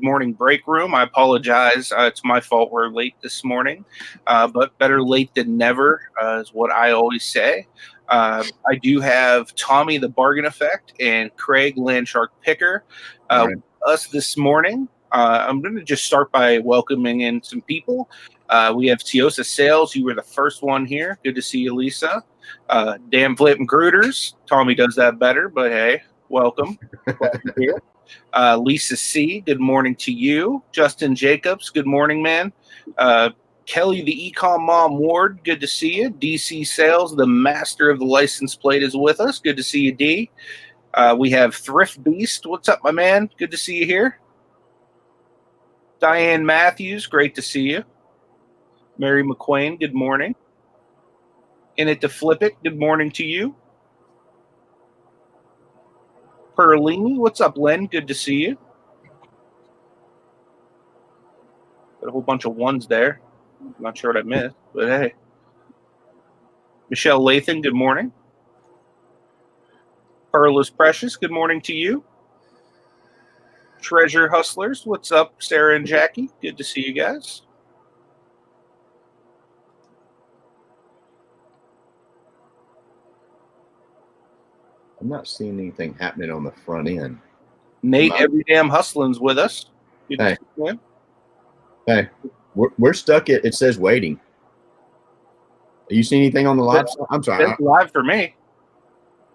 Morning BreakRoom. I apologize. It's my fault we're late this morning, but better late than never is what I always say. I do have Tommy the Bargain Effect and Craig Landshark Picker Right. with us this morning. I'm going to just start by welcoming in some people. We have Tiosa Sales. You were the first one here. Good to see you, Lisa. Dan Flip and Grooters. Tommy does that better, but hey, welcome. Glad you're here. Lisa C., good morning to you. Justin Jacobs, good morning, man. Kelly, the Ecom Mom Ward, good to see you. DC Sales, the master of the license plate, is with us. Good to see you, D. We have Thrift Beast. What's up, my man? Good to see you here. Diane Matthews, great to see you. Mary McQuain, good morning. In it to flip it, good morning to you. Perlini, what's up, Len? Good to see you. Got a whole bunch of ones there. I'm not sure what I missed, but hey. Michelle Lathan, good morning. Pearl is Precious, good morning to you. Treasure Hustlers, what's up, Sarah and Jackie? Good to see you guys. I'm not seeing anything happening on the front end. Nate, every damn hustling's with us. Good to see you. Hey, we're stuck at, it says waiting. Are you seeing anything on the live? I'm sorry. It's live for me.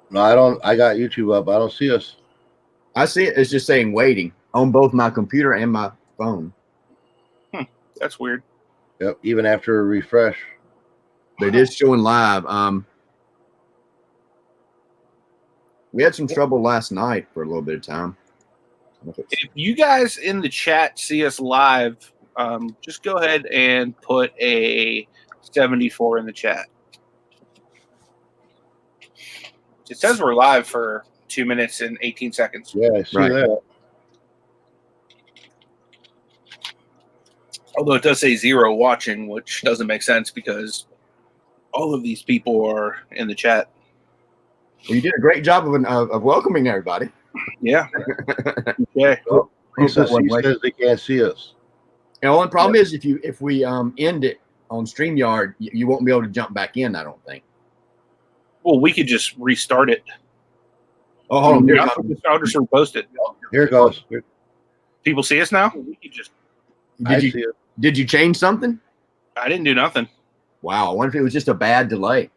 No, I don't. I got YouTube up. I don't see us. I see it. It's just saying waiting on both my computer and my phone. That's weird. Yep. Even after a refresh. But it is showing live. We had some trouble last night for a little bit of time. If you guys in the chat see us live, just go ahead and put a 74 in the chat. It says we're live for 2 minutes and 18 seconds. Yeah, I see that. Although it does say 0 watching, which doesn't make sense because all of these people are in the chat. Well, you did a great job of welcoming everybody. Yeah. Okay. Well, Lisa C says they can't see us. And the only problem is if we end it on StreamYard, you won't be able to jump back in, I don't think. Well, we could just restart it. Oh, hold on. I'll just repost it. Here it goes. People see us now? We could just. Did you change something? I didn't do nothing. Wow. I wonder if it was just a bad delay.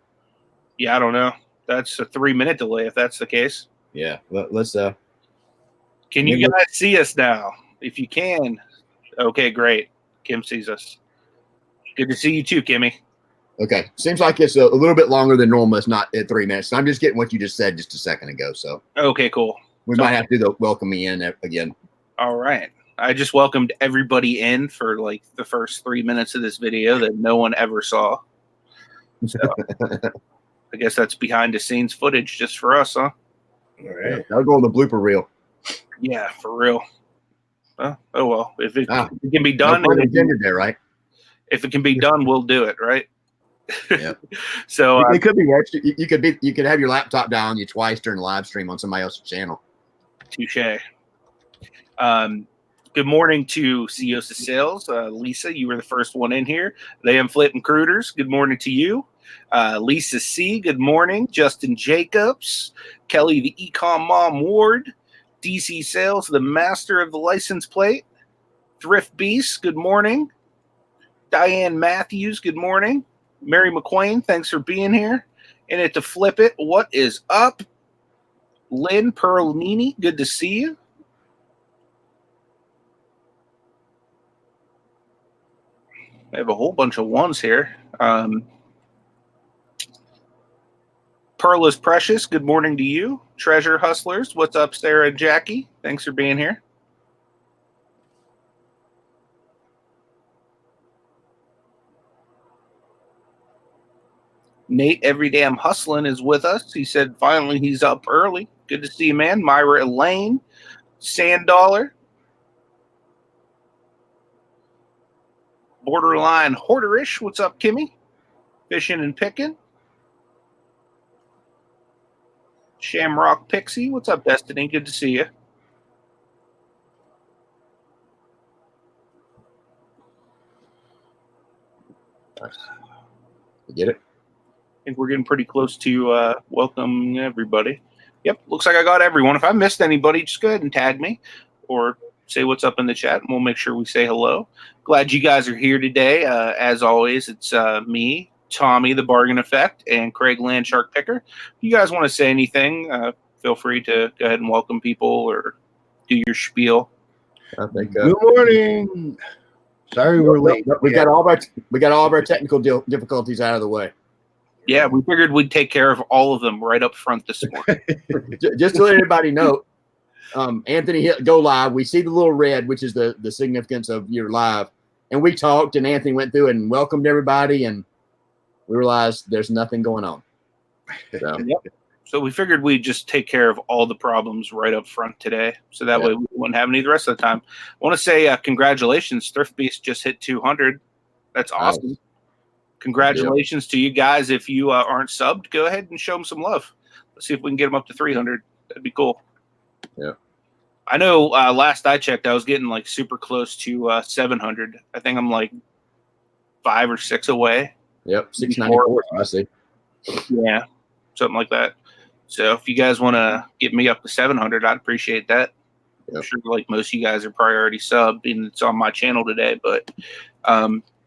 Yeah, I don't know. That's a 3-minute delay if that's the case. Yeah. Let's Can you guys see us now? If you can. Okay, great. Kim sees us. Good to see you too, Kimmy. Okay. Seems like it's a little bit longer than normal. It's not at 3 minutes. I'm just getting what you just said just a second ago. So okay, cool. We might have to do the welcome me in again. All right. I just welcomed everybody in for like the first 3 minutes of this video that no one ever saw. So I guess that's behind the scenes footage just for us, huh? All right. That'll go on the blooper reel. Yeah, for real. Oh well. If it can be done, no intended there, right? If it can be done, we'll do it, right? Yeah. So it could be extra. You could have your laptop down on you twice during the live stream on somebody else's channel. Touche. Good morning to Tiosa Sales. Lisa, you were the first one in here. They am Flip and Crooters. Good morning to you. Lisa C., good morning. Justin Jacobs. Kelly, the Ecom Mom Ward. DC Sales, the master of the license plate. Thrift Beast, good morning. Diane Matthews, good morning. Mary McQuain, thanks for being here. In it to flip it, what is up? Lynn Perlini, good to see you. I have a whole bunch of ones here. Pearl is Precious, good morning to you. Treasure Hustlers, what's up, Sarah and Jackie? Thanks for being here. Nate, every damn hustling, is with us. He said finally he's up early. Good to see you, man. Myra Elaine, Sand Dollar, Borderline Hoarderish. What's up, Kimmy? Fishing and picking. Shamrock Pixie. What's up, Destiny? Good to see you. Nice. You get it? I think we're getting pretty close to welcome everybody. Yep, looks like I got everyone. If I missed anybody, just go ahead and tag me or say what's up in the chat, and we'll make sure we say hello. Glad you guys are here today. As always, it's me, Tommy, the Bargain Effect, and Craig Landshark Picker. If you guys want to say anything, feel free to go ahead and welcome people or do your spiel. I think. Good morning. Sorry we're late. We got all of our technical difficulties out of the way. Yeah, we figured we'd take care of all of them right up front this morning. Just to let everybody know, Anthony hit go live. We see the little red, which is the significance of your live. And we talked, and Anthony went through and welcomed everybody, and we realized there's nothing going on. So, yep. So we figured we'd just take care of all the problems right up front today. So that way we wouldn't have any the rest of the time. I want to say congratulations. Thrift Beast just hit 200. That's awesome. Nice. Congratulations to you guys. If you aren't subbed, go ahead and show them some love. Let's see if we can get them up to 300. That'd be cool. Yeah. I know last I checked, I was getting like super close to 700. I think I'm like 5 or 6 away. Yep, 694. I see. Yeah, something like that. So if you guys want to get me up to 700, I'd appreciate that. Yep. I'm sure like most of you guys are probably already subbed, and it's on my channel today. But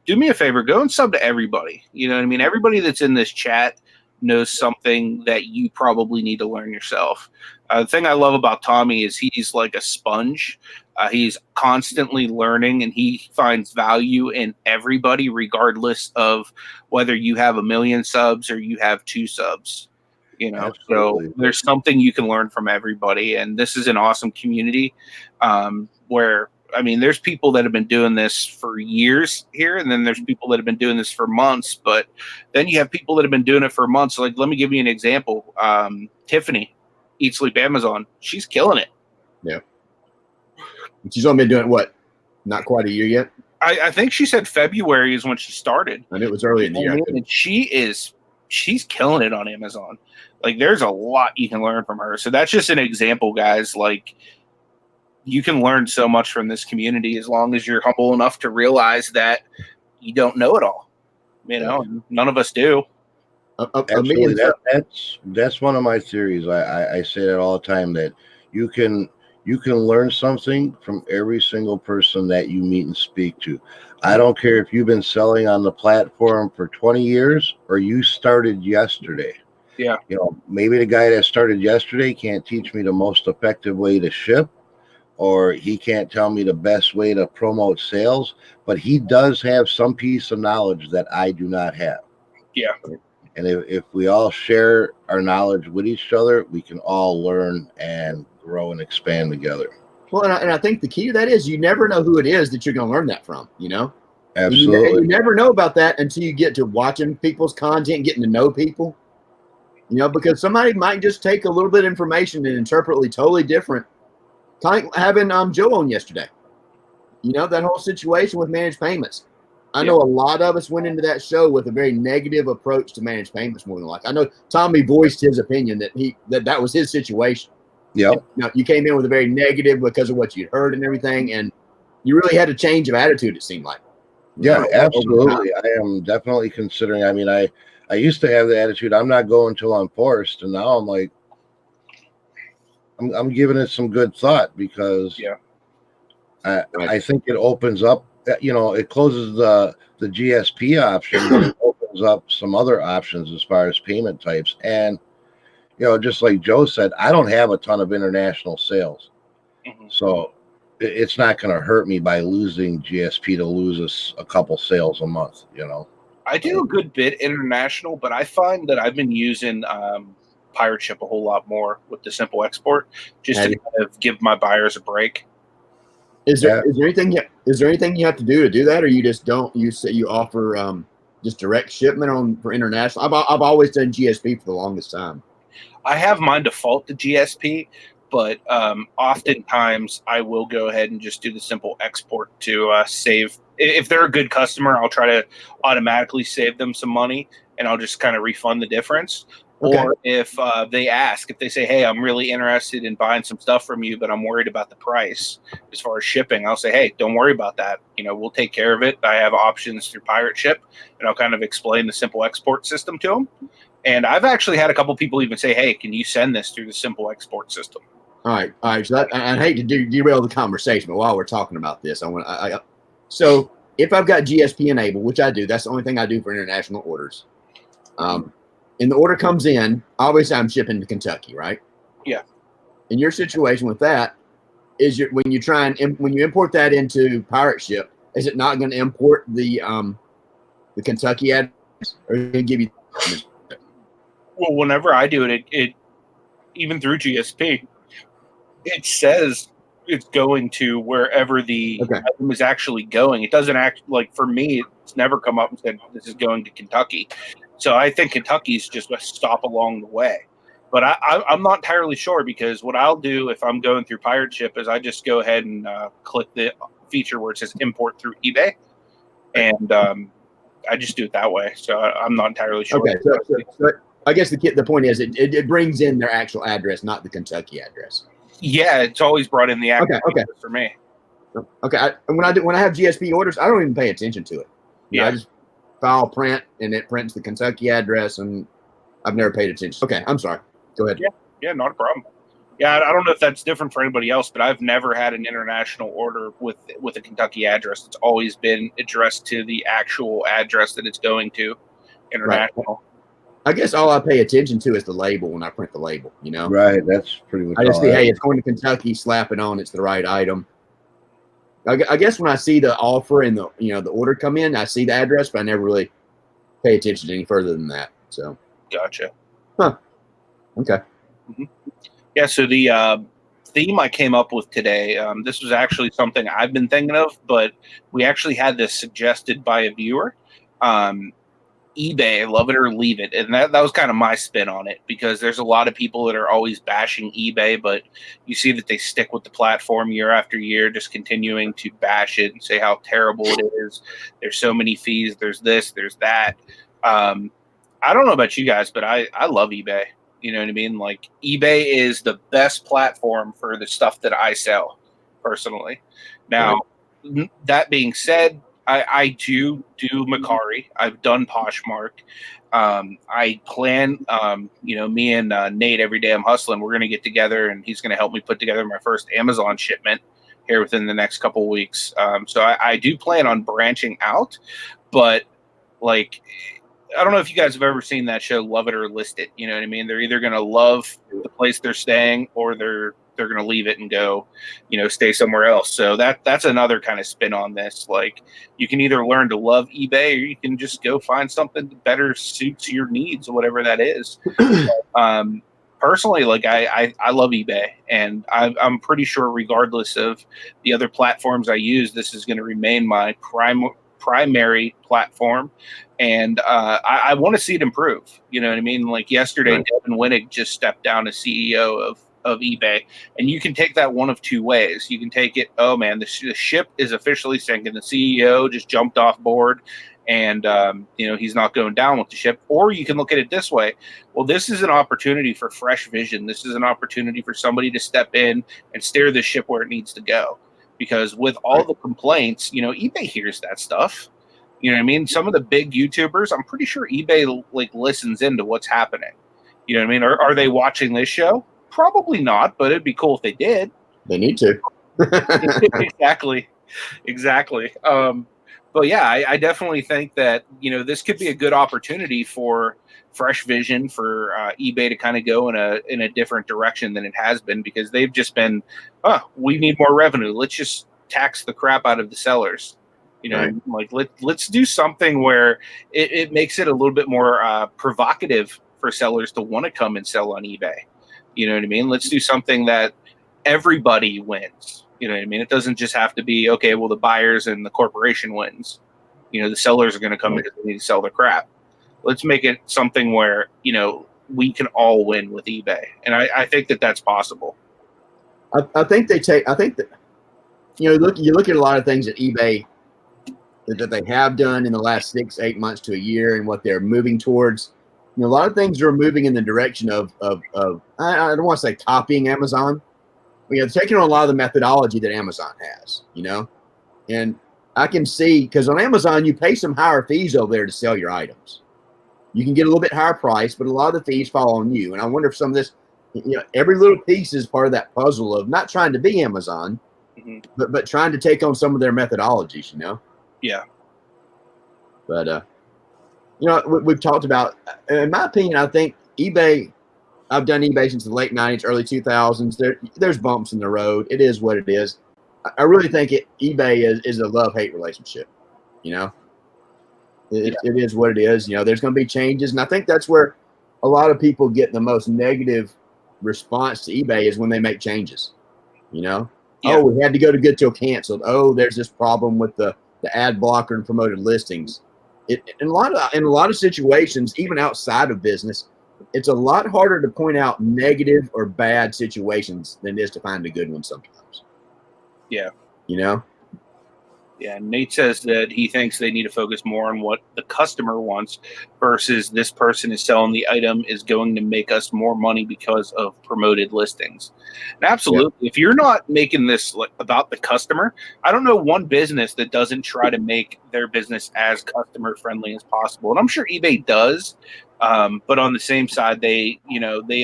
do me a favor, go and sub to everybody. You know what I mean? Everybody that's in this chat knows something that you probably need to learn yourself. The thing I love about Tommy is he's like a sponge. He's constantly learning, and he finds value in everybody, regardless of whether you have 1 million subs or you have 2 subs. You know, absolutely. So there's something you can learn from everybody, and this is an awesome community where, I mean, there's people that have been doing this for years here, and then there's people that have been doing this for months, but then you have people that have been doing it for months. Like, let me give you an example. Tiffany, Eat Sleep Amazon, she's killing it. Yeah. She's only been doing what? Not quite a year yet? I think she said February is when she started. And it was early in the year. And she's killing it on Amazon. Like, there's a lot you can learn from her. So that's just an example, guys. Like, you can learn so much from this community as long as you're humble enough to realize that you don't know it all. You know, none of us do. Absolutely. That's one of my theories. I say that all the time, that you can learn something from every single person that you meet and speak to. I don't care if you've been selling on the platform for 20 years or you started yesterday. Yeah. You know, maybe the guy that started yesterday can't teach me the most effective way to ship, or he can't tell me the best way to promote sales, but he does have some piece of knowledge that I do not have. Yeah. And if we all share our knowledge with each other, we can all learn and grow and expand together. Well, and I think the key to that is you never know who it is that you're going to learn that from, you know? Absolutely. And you never know about that until you get to watching people's content, getting to know people, you know, because somebody might just take a little bit of information and interpret it totally different. Kind of having Joe on yesterday, you know, that whole situation with managed payments. I know a lot of us went into that show with a very negative approach to managed payments, more than like. I know Tommy voiced his opinion that was his situation. Yeah. You know, you came in with a very negative because of what you'd heard and everything, and you really had a change of attitude, it seemed like. Yeah, absolutely. I am definitely considering. I mean, I used to have the attitude, I'm not going until I'm forced, and now I'm like, I'm giving it some good thought, because I think it opens up, you know, it closes the GSP option, but it opens up some other options as far as payment types. And, you know, just like Joe said, I don't have a ton of international sales. Mm-hmm. So it's not going to hurt me by losing GSP to lose a couple sales a month, you know. I do a good bit international, but I find that I've been using Pirate Ship a whole lot more with the simple export, just to kind of give my buyers a break. Is there anything you have to do that, or you just don't? You say you offer just direct shipment for international. I've always done GSP for the longest time. I have mine default to GSP, but oftentimes I will go ahead and just do the simple export to save. If they're a good customer, I'll try to automatically save them some money, and I'll just kind of refund the difference. Okay. Or if they ask, if they say, hey, I'm really interested in buying some stuff from you, but I'm worried about the price as far as shipping, I'll say, hey, don't worry about that. We'll take care of it. I have options through Pirate Ship, and I'll kind of explain the simple export system to them. And I've actually had a couple people even say, hey, can you send this through the simple export system? All right. So I hate to derail the conversation, but while we're talking about this, so if I've got GSP enabled, which I do, that's the only thing I do for international orders. And the order comes in, obviously I'm shipping to Kentucky, right? Yeah. In your situation with that, when you import that into Pirate Ship, is it not going to import the Kentucky address, or is it going to give you? Well, whenever I do it, it even through GSP, it says it's going to wherever the item is actually going. It doesn't act like, for me, it's never come up and said this is going to Kentucky. So I think Kentucky's just a stop along the way. But I'm not entirely sure, because what I'll do if I'm going through Pirate Ship is I just go ahead and click the feature where it says import through eBay. And I just do it that way. So I'm not entirely sure. Okay, so I guess the point is it brings in their actual address, not the Kentucky address. Yeah, it's always brought in the actual address for me. Okay, when I have GSP orders, I don't even pay attention to it. I just file print, and it prints the Kentucky address, and I've never paid attention. Okay, I'm sorry. Go ahead. Yeah, not a problem. Yeah, I don't know if that's different for anybody else, but I've never had an international order with a Kentucky address. It's always been addressed to the actual address that it's going to, international. Right. I guess all I pay attention to is the label when I print the label, Right, that's pretty much I just see, hey, it's going to Kentucky, slap it on, it's the right item. I guess when I see the offer and the order come in, I see the address, but I never really pay attention any further than that. So Gotcha. Huh. Okay. Mm-hmm. Yeah, so the theme I came up with today, this was actually something I've been thinking of, but we actually had this suggested by a viewer. eBay, love it or leave it. And that was kind of my spin on it, because there's a lot of people that are always bashing eBay, but you see that they stick with the platform year after year, just continuing to bash it and say how terrible it is. There's so many fees. There's this, there's that. I don't know about you guys, but I love eBay. You know what I mean? Like, eBay is the best platform for the stuff that I sell personally. Now, that being said, I do Mercari. I've done Poshmark. I plan, me and Nate, every day I'm hustling, we're going to get together, and he's going to help me put together my first Amazon shipment here within the next couple of weeks. So I do plan on branching out, but like, I don't know if you guys have ever seen that show, Love It or List It. You know what I mean? They're either going to love the place they're staying, or they're going to leave it and go, stay somewhere else. So that's another kind of spin on this. Like, you can either learn to love eBay, or you can just go find something that better suits your needs, whatever that is. Personally, like, I love eBay, and I'm pretty sure regardless of the other platforms I use, this is going to remain my primary platform. And I want to see it improve. You know what I mean? Like, yesterday, Devin Winnick just stepped down as CEO of eBay, and you can take that one of two ways. You can take it, oh man, the ship is officially sinking. The CEO just jumped off board, and he's not going down with the ship. Or you can look at it this way: well, this is an opportunity for fresh vision. This is an opportunity for somebody to step in and steer the ship where it needs to go. Because with all the complaints, eBay hears that stuff. You know what I mean? Some of the big YouTubers, I'm pretty sure eBay listens into what's happening. You know what I mean? Are they watching this show? Probably not, but it'd be cool if they did. They need to. Exactly. But yeah, I definitely think that, this could be a good opportunity for fresh vision, for eBay to kind of go in a different direction than it has been, because they've just been, we need more revenue. Let's just tax the crap out of the sellers. Let's do something where it makes it a little bit more provocative for sellers to want to come and sell on eBay. You know what I mean? Let's do something that everybody wins. You know what I mean? It doesn't just have to be, okay, well, the buyers and the corporation wins. The sellers are going to come because they need to sell their crap. Let's make it something where, we can all win with eBay. And I think that that's possible. I think that, you look at a lot of things at eBay that they have done in the last 6-8 months to a year, and what they're moving towards. You know, a lot of things are moving in the direction of I don't want to say copying Amazon. You know, taking on a lot of the methodology that Amazon has, you know, and I can see because on Amazon you pay some higher fees over there to sell your items. You can get a little bit higher price, but a lot of the fees fall on you. And I wonder if some of this, you know, every little piece is part of that puzzle of not trying to be Amazon, but trying to take on some of their methodologies, you know? Yeah. But, you know, we've talked about, in my opinion, I think eBay, I've done eBay since the late 90s, early 2000s. There's bumps in the road. It is what it is. I really think eBay is a love-hate relationship, you know? It is what it is. You know, there's going to be changes. And I think that's where a lot of people get the most negative response to eBay is when they make changes, you know? Yeah. Oh, we had to go to good till canceled. Oh, there's this problem with the ad blocker and promoted listings. In a lot of situations, even outside of business, it's a lot harder to point out negative or bad situations than it is to find a good one sometimes. Yeah. You know? Yeah, Nate says that he thinks they need to focus more on what the customer wants versus this person is selling the item is going to make us more money because of promoted listings. And absolutely. Yeah. If you're not making this about the customer, I don't know one business that doesn't try to make their business as customer friendly as possible. And I'm sure eBay does. But on the same side, they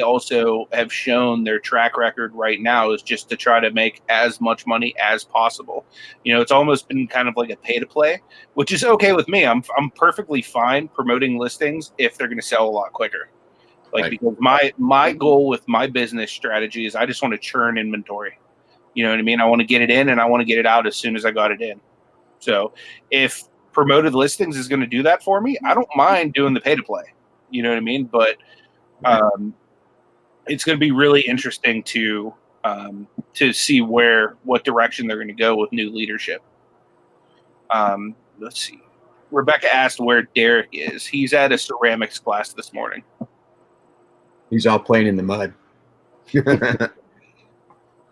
also have shown their track record right now is just to try to make as much money as possible. You know, it's almost been kind of like a pay to play, which is okay with me. I'm perfectly fine promoting listings if they're going to sell a lot quicker. Like, right. Because my goal with my business strategy is I just want to churn inventory. You know what I mean? I want to get it in and I want to get it out as soon as I got it in. So if promoted listings is going to do that for me, I don't mind doing the pay to play. You know what I mean? But it's going to be really interesting to see what direction they're going to go with new leadership. Let's see. Rebecca asked where Derek is. He's at a ceramics class this morning. He's all playing in the mud.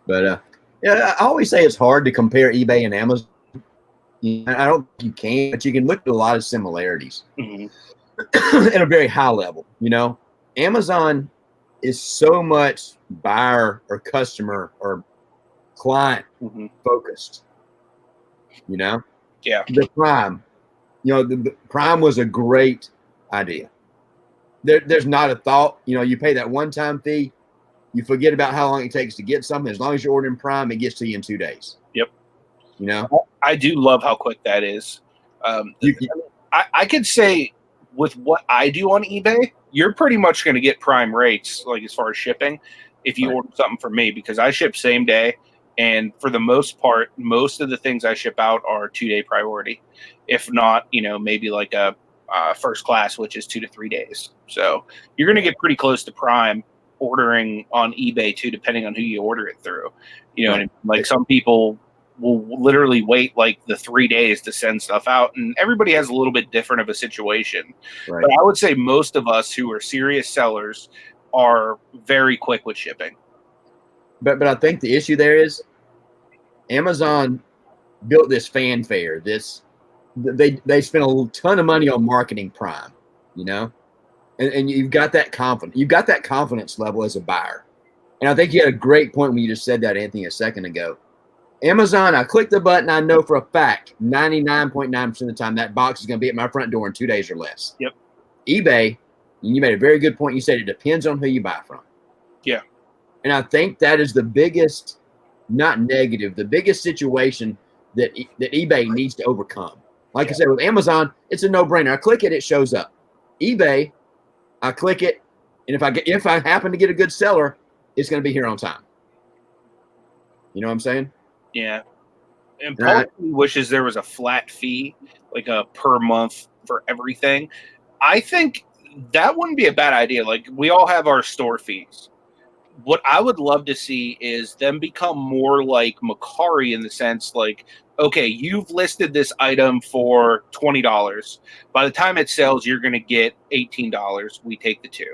But yeah, I always say it's hard to compare eBay and Amazon. I don't think you can, but you can look at a lot of similarities. Mm-hmm. At a very high level, you know, Amazon is so much buyer or customer or client focused, you know? Yeah. The Prime, you know, the Prime was a great idea. There's not a thought, you know, you pay that one-time fee, you forget about how long it takes to get something. As long as you're ordering Prime, it gets to you in 2 days. Yep. You know? I do love how quick that is. I could say, with what I do on eBay, you're pretty much going to get prime rates, like as far as shipping, if you order something from me, because I ship same day. And for the most part, most of the things I ship out are 2-day priority. If not, you know, maybe like a first class, which is 2 to 3 days. So you're going to get pretty close to prime ordering on eBay too, depending on who you order it through. You know, like some people will literally wait like the 3 days to send stuff out, and everybody has a little bit different of a situation. Right. But I would say most of us who are serious sellers are very quick with shipping. But I think the issue there is Amazon built this fanfare. They spent a ton of money on marketing Prime, you know, and you've got that confidence. You've got that confidence level as a buyer. And I think you had a great point when you just said that, Anthony, a second ago. Amazon, I click the button, I know for a fact 99.9% of the time that box is going to be at my front door in 2 days or less. Yep. eBay, and you made a very good point. You said it depends on who you buy from. Yeah. And I think that is the biggest, not negative, the biggest situation that eBay needs to overcome. Like I said, with Amazon, it's a no-brainer. I click it, it shows up. eBay, I click it, and if I happen to get a good seller, it's going to be here on time. You know what I'm saying? Yeah. And Paul wishes there was a flat fee, like a per month for everything. I think that wouldn't be a bad idea. Like, we all have our store fees. What I would love to see is them become more like Mercari in the sense like, okay, you've listed this item for $20. By the time it sells, you're going to get $18. We take the 2.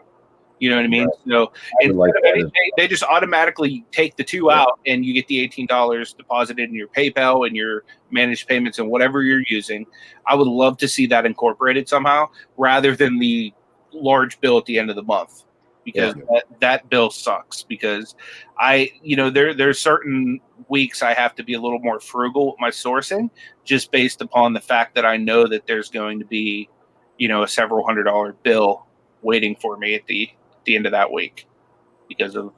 You know what I mean? Right. So they just automatically take the 2 out, and you get the $18 deposited in your PayPal and your managed payments and whatever you're using. I would love to see that incorporated somehow, rather than the large bill at the end of the month, because that bill sucks. Because there's certain weeks I have to be a little more frugal with my sourcing, just based upon the fact that I know that there's going to be, a several $100 bill waiting for me at the end of that week, because of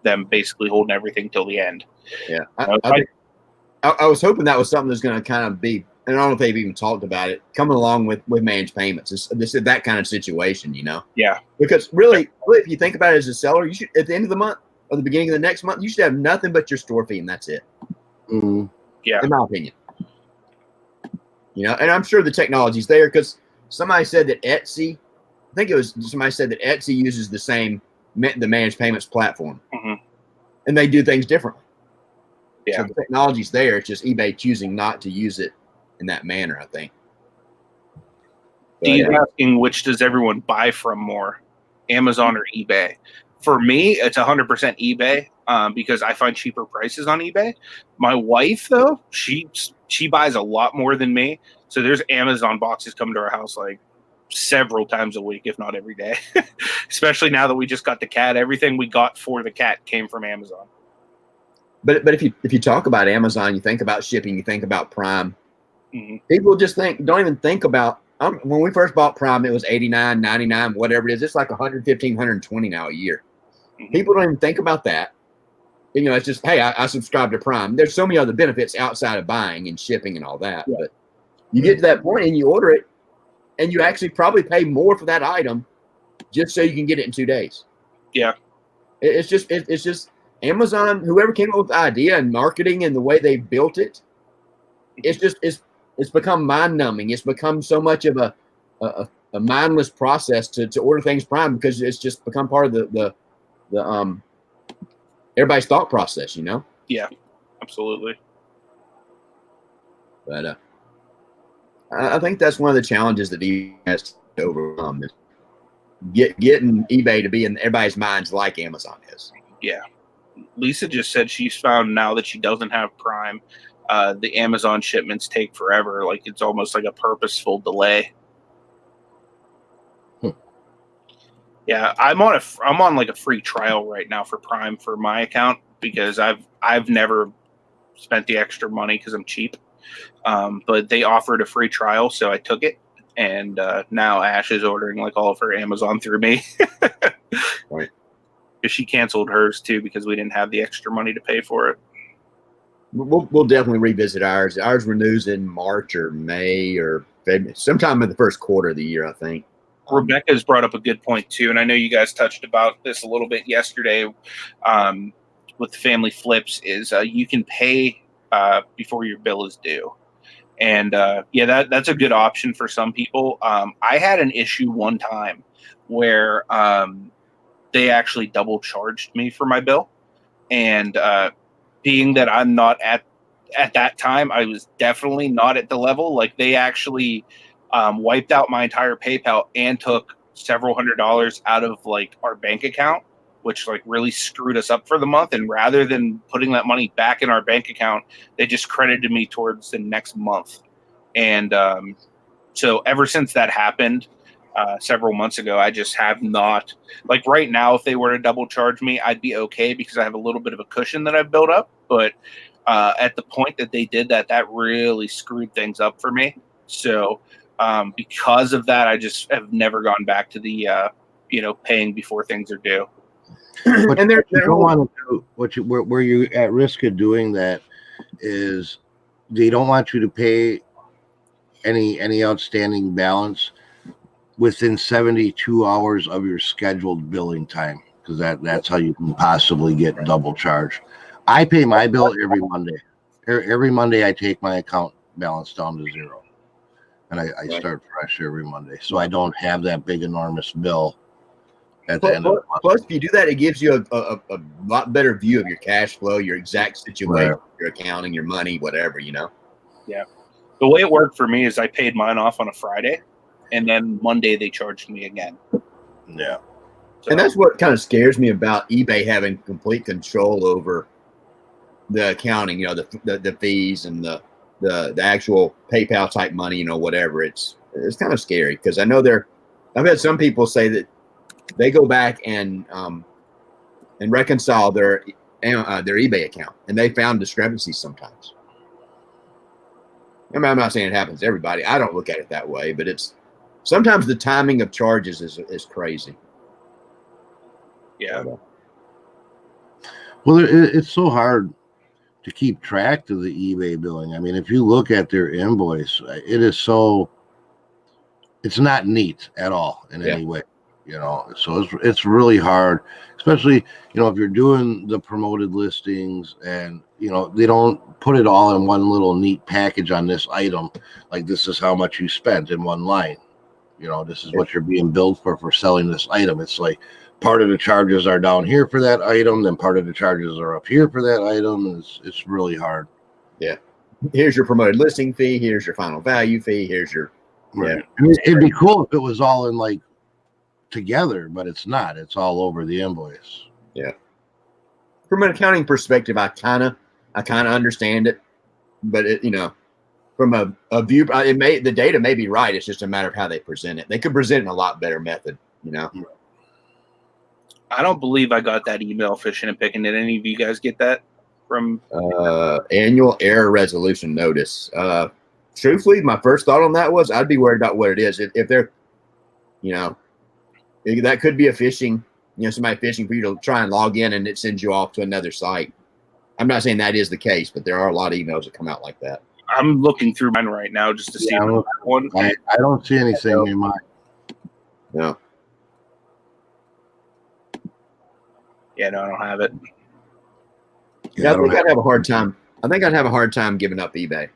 them basically holding everything till the end. Yeah, I was hoping that was something that's going to kind of be, and I don't know if they've even talked about it, coming along with managed payments. This is that kind of situation, Yeah. Because really, if you think about it as a seller, you should, at the end of the month or the beginning of the next month, you should have nothing but your store fee, and that's it. Mm-hmm. Yeah. In my opinion. And I'm sure the technology's there, because somebody said that Etsy uses the managed payments platform. Mm-hmm. And they do things differently. Yeah. So the technology's there. It's just eBay choosing not to use it in that manner, I think. Dee's asking, which does everyone buy from more, Amazon or eBay? For me, it's 100% eBay, because I find cheaper prices on eBay. My wife, though, she buys a lot more than me. So there's Amazon boxes coming to our house like several times a week, if not every day. Especially now that we just got the cat. Everything we got for the cat came from Amazon. But if you talk about Amazon, you think about shipping, you think about Prime. Mm-hmm. People just don't even think about, when we first bought Prime, it was $89, $99, whatever it is. It's like $115, $120 now a year. Mm-hmm. People don't even think about that. It's just, hey, I subscribe to Prime. There's so many other benefits outside of buying and shipping and all that. Yeah. But you get to that point and you order it, and you actually probably pay more for that item just so you can get it in 2 days. Yeah. It's just Amazon, whoever came up with the idea and marketing and the way they built it, it's become mind numbing. It's become so much of a mindless process to order things Prime, because it's just become part of the everybody's thought process, Yeah, absolutely. But I think that's one of the challenges that eBay has to overcome, is getting eBay to be in everybody's minds like Amazon is. Yeah. Lisa just said she's found now that she doesn't have Prime, the Amazon shipments take forever. Like, it's almost like a purposeful delay. Yeah, I'm on like a free trial right now for Prime for my account, because I've never spent the extra money because I'm cheap. But they offered a free trial, so I took it, and now Ash is ordering like all of her Amazon through me. Right. Because she canceled hers too, because we didn't have the extra money to pay for it. We'll definitely revisit ours. Ours renews in March or May or February, sometime in the first quarter of the year, I think. Rebecca's brought up a good point too, and I know you guys touched about this a little bit yesterday with the family flips. Is you can pay before your bill is due, and that's a good option for some people. I had an issue one time where they actually double charged me for my bill, and being that I'm not at that time, I was definitely not at the level. Like, they actually wiped out my entire PayPal and took several $100s out of like our bank account, which like really screwed us up for the month. And rather than putting that money back in our bank account, they just credited me towards the next month. And so ever since that happened several months ago, I just have not, like, right now, if they were to double charge me, I'd be okay, because I have a little bit of a cushion that I've built up. But at the point that they did that, that really screwed things up for me. So because of that, I just have never gone back to the paying before things are due. And you don't want to do where you're at risk of doing that is they don't want you to pay any outstanding balance within 72 hours of your scheduled billing time, because that's how you can possibly get double charged. I pay my bill every Monday. Every Monday I take my account balance down to zero, and I start fresh every Monday, so I don't have that big enormous bill at the end of the month. Plus, if you do that, it gives you a lot better view of your cash flow, your exact situation, your accounting, your money, whatever, Yeah. The way it worked for me is I paid mine off on a Friday, and then Monday they charged me again. Yeah. So, and that's what kind of scares me about eBay having complete control over the accounting, the fees and the actual PayPal type money, whatever. It's kind of scary, because I know they're I've had some people say that they go back and reconcile their eBay account, and they found discrepancies sometimes. I mean, I'm not saying it happens to everybody. I don't look at it that way, but it's sometimes the timing of charges is crazy. Yeah. Well, it's so hard to keep track of the eBay billing. I mean, if you look at their invoice, it's not neat at all in any way, so it's really hard, especially, if you're doing the promoted listings and, they don't put it all in one little neat package on this item. Like, this is how much you spent in one line. This is what you're being billed for selling this item. It's like part of the charges are down here for that item, then part of the charges are up here for that item. It's really hard. Yeah. Here's your promoted listing fee. Here's your final value fee. Here's your right. Yeah. I mean, it'd be cool if it was all in like together, but it's not. It's all over the invoice. Yeah. From an accounting perspective, I kind of understand it, but from a view, the data may be right. It's just a matter of how they present it. They could present it in a lot better method, I don't believe I got that email fishing and picking. Did any of you guys get that from annual error resolution notice? Truthfully, my first thought on that was I'd be worried about what it is. If they're, that could be a phishing, somebody phishing for you to try and log in and it sends you off to another site. I'm not saying that is the case, but there are a lot of emails that come out like that. I'm looking through mine right now just to see one. I don't see anything in mine. No. Yeah, no, I don't have it. Yeah, I think I'd have a hard time. I think I'd have a hard time giving up eBay.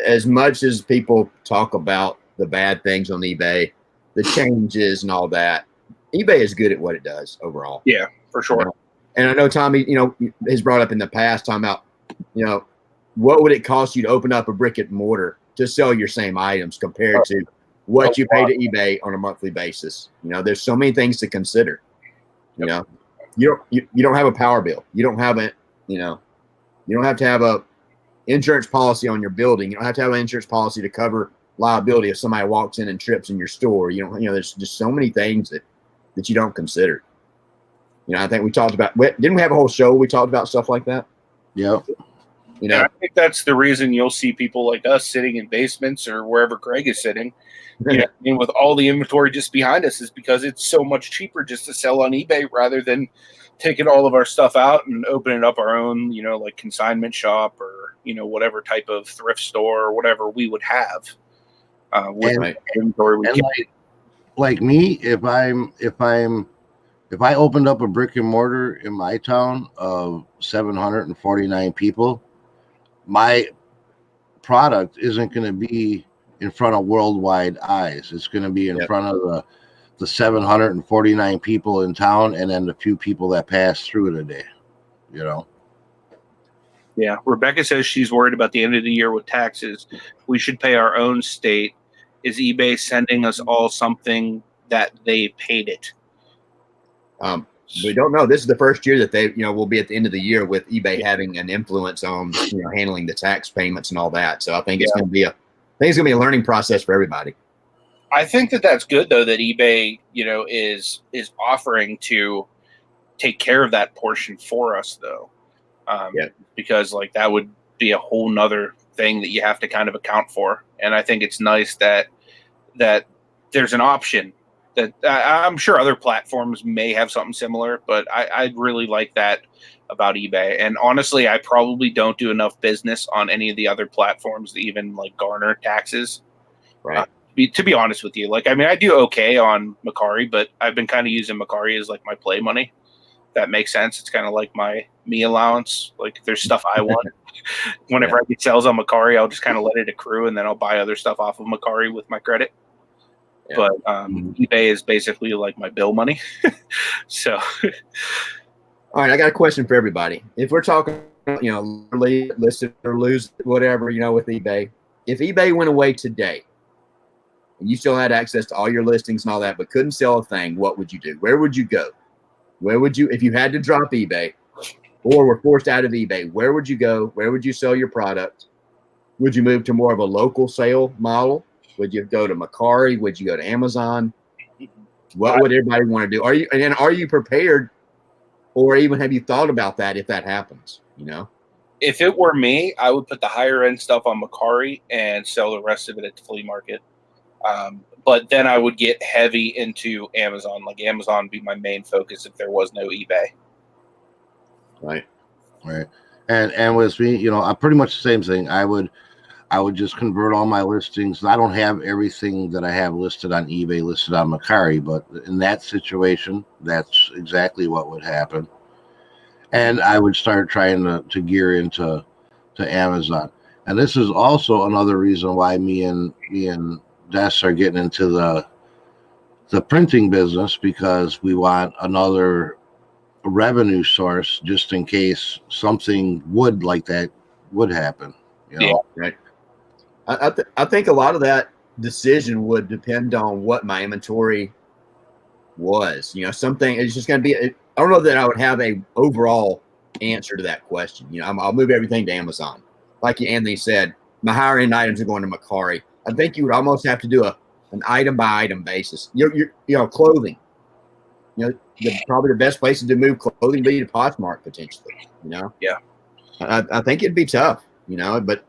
As much as people talk about the bad things on eBay, the changes and all that, eBay is good at what it does overall. Yeah, for sure. And I know Tommy, has brought up in the past, talking about, what would it cost you to open up a brick and mortar to sell your same items compared to what you pay to eBay on a monthly basis? There's so many things to consider. You don't have a power bill. You don't have you don't have to have a insurance policy on your building. You don't have to have an insurance policy to cover liability if somebody walks in and trips in your store. There's just so many things that you don't consider. I think we talked about, didn't we have a whole show we talked about stuff like that? Yeah. I think that's the reason you'll see people like us sitting in basements or wherever Greg is sitting, and with all the inventory just behind us, is because it's so much cheaper just to sell on eBay rather than taking all of our stuff out and opening up our own, like consignment shop or, whatever type of thrift store or whatever we would have. Inventory like me, if I opened up a brick and mortar in my town of 749 people, my product isn't going to be in front of worldwide eyes. It's going to be in front of the 749 people in town, and then the few people that pass through it a day. Yeah. Rebecca says she's worried about the end of the year with taxes. We should pay our own state. Is eBay sending us all something that they paid it? We don't know. This is the first year that they, will be at the end of the year with eBay having an influence on, handling the tax payments and all that. So I think it's going to be a learning process for everybody. I think that's good though, that eBay, is offering to take care of that portion for us though. Because like that would be a whole nother thing that you have to kind of account for. And I think it's nice that there's an option. That I'm sure other platforms may have something similar, but I really like that about eBay. And honestly, I probably don't do enough business on any of the other platforms that even like garner taxes. Right. To be honest with you, I do okay on Mercari, but I've been kind of using Mercari as like my play money. That makes sense. It's kind of like my me allowance. Like if there's stuff I want, whenever I get sales on Mercari, I'll just kind of let it accrue, and then I'll buy other stuff off of Mercari with my credit. Yeah. But eBay is basically like my bill money. So, all right, I got a question for everybody. If we're talking, listed or lose whatever, with eBay, if eBay went away today and you still had access to all your listings and all that, but couldn't sell a thing, what would you do? Where would you go? Where would you, if you had to drop eBay or were forced out of eBay, where would you go? Where would you sell your product? Would you move to more of a local sale model? Would you go to Mercari? Would you go to Amazon? What would everybody want to do? Are you prepared, or even have you thought about that if that happens? You know, if it were me, I would put the higher end stuff on Mercari and sell the rest of it at the flea market. But then I would get heavy into Amazon. Like Amazon would be my main focus if there was no eBay. Right. And with me, you know, I'm pretty much the same thing. I would just convert all my listings. I don't have everything that I have listed on eBay listed on Mercari, but in that situation, that's exactly what would happen. And I would start trying to gear into Amazon. And this is also another reason why me and Des are getting into the printing business, because we want another revenue source just in case something like that would happen. You know? Yeah, right. I think a lot of that decision would depend on what my inventory was. You know, something it's just going to be. I don't know that I would have a overall answer to that question. You know, I'll move everything to Amazon, like Anthony said. My higher end items are going to Mercari. I think you would almost have to do an item by item basis. You know, clothing. You know, probably the best places to move clothing would be to Poshmark potentially. You know. Yeah. I think it'd be tough. You know, but.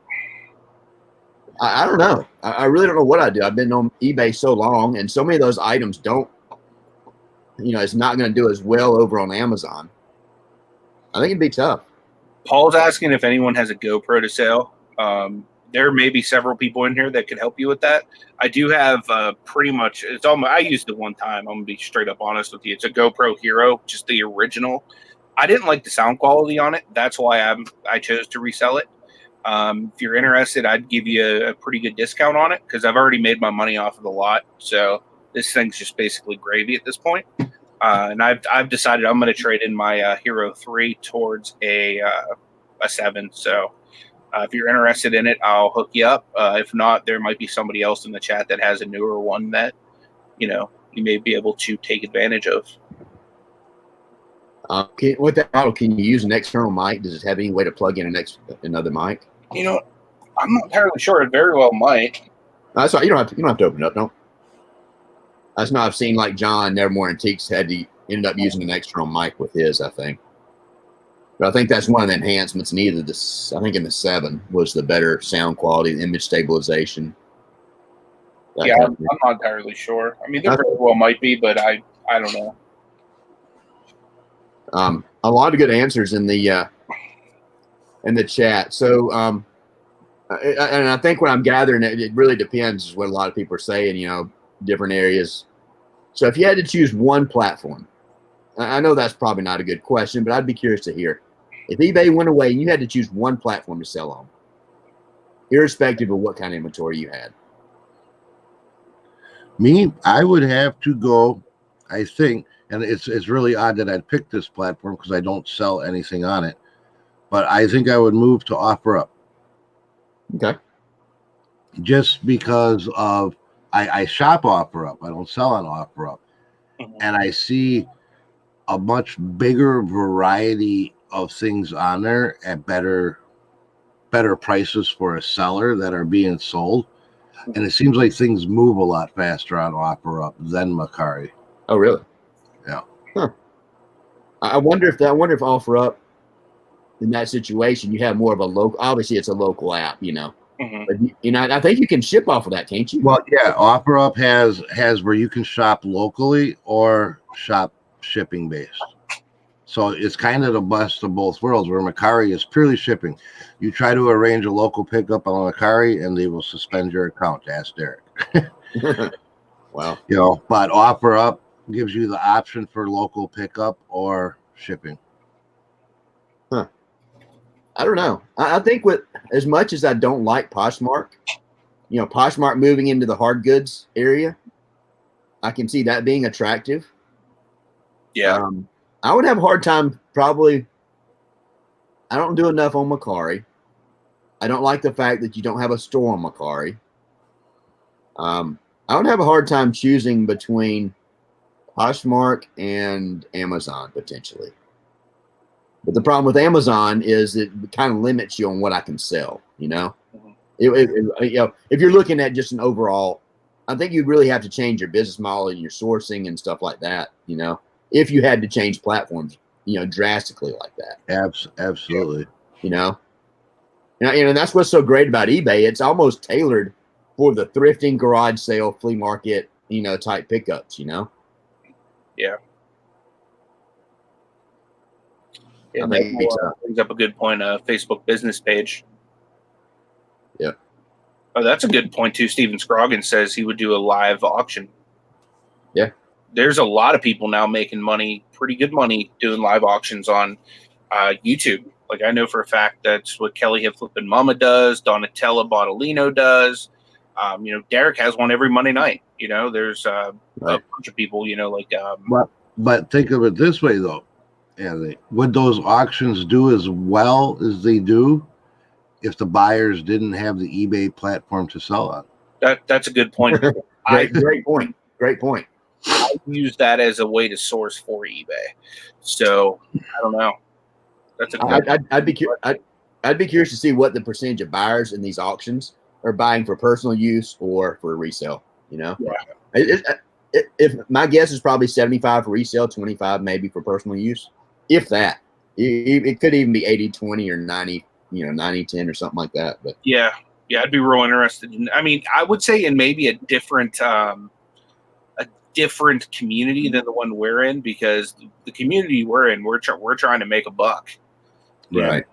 I don't know. I really don't know what I do. I've been on eBay so long, and so many of those items don't, you know, it's not going to do as well over on Amazon. I think it'd be tough. Paul's asking if anyone has a GoPro to sell. There may be several people in here that could help you with that. I do have pretty much, I used it one time. I'm going to be straight up honest with you. It's a GoPro Hero, just the original. I didn't like the sound quality on it. That's why I chose to resell it. If you're interested, I'd give you a pretty good discount on it because I've already made my money off of the lot. So this thing's just basically gravy at this point. And I've decided I'm going to trade in my Hero 3 towards a 7. So if you're interested in it, I'll hook you up. If not, there might be somebody else in the chat that has a newer one that, you know, you may be able to take advantage of. With that model, can you use an external mic? Does it have any way to plug in another mic? You know, I'm not entirely sure. It very well might. That's right. You don't have to open it up. No. That's not. I've seen like John Nevermore Antiques ended up using an external mic with his. I think, but I think that's one of the enhancements. I think in the 7 was the better sound quality, the image stabilization. Yeah, I'm not entirely sure. I mean, there very well might be, but I don't know. A lot of good answers in the chat. So, and I think what I'm gathering, it really depends is what a lot of people are saying, you know, different areas. So if you had to choose one platform, I know that's probably not a good question, but I'd be curious to hear. If eBay went away and you had to choose one platform to sell on, irrespective of what kind of inventory you had. Me, I would have to go, I think, and it's really odd that I'd pick this platform because I don't sell anything on it. But I think I would move to OfferUp. Okay. Just because of I shop OfferUp. I don't sell on OfferUp. Mm-hmm. And I see a much bigger variety of things on there at better prices for a seller that are being sold. And it seems like things move a lot faster on OfferUp than Mercari. Oh, really? Yeah. Huh. I wonder if OfferUp, in that situation, you have more of a local. Obviously, it's a local app, you know. Mm-hmm. But you know, I think you can ship off of that, can't you? Well, yeah. OfferUp has where you can shop locally or shop shipping based. So it's kind of the best of both worlds. Where Mercari is purely shipping. You try to arrange a local pickup on Mercari, and they will suspend your account. Ask Derek. Wow. You know, but OfferUp gives you the option for local pickup or shipping. Huh. I don't know. I think with as much as I don't like Poshmark, you know, Poshmark moving into the hard goods area, I can see that being attractive. Yeah. I would have a hard time probably. I don't do enough on Mercari. I don't like the fact that you don't have a store on Mercari. I would have a hard time choosing between Poshmark and Amazon potentially. But the problem with Amazon is it kind of limits you on what I can sell, you know? If you're looking at just an overall, I think you'd really have to change your business model and your sourcing and stuff like that. If you had to change platforms, drastically like that. Absolutely. And that's what's so great about eBay. It's almost tailored for the thrifting, garage sale, flea market, type pickups. Yeah. I think think brings up a good point. Facebook business page. Yeah. Oh, that's a good point too. Steven Scroggins says he would do a live auction. Yeah. There's a lot of people now making money, pretty good money, doing live auctions on YouTube. Like I know for a fact that's what Kelly Hip Flippin' Mama does. Donatella Bottolino does. Derek has one every Monday night. There's a bunch of people. But think of it this way though, Anthony. Would those auctions do as well as they do if the buyers didn't have the eBay platform to sell on? That's a good point. Great point. I use that as a way to source for eBay. So I don't know. That's I'd be curious to see what the percentage of buyers in these auctions are buying for personal use or for resale. Yeah. If my guess is probably 75 for resale, 25 maybe for personal use, if that. It could even be 80-20 or 90, 90-10 or something like that. But yeah, I'd be real interested. I would say in maybe a different community than the one we're in, because the community we're in, we're trying to make a buck. Right.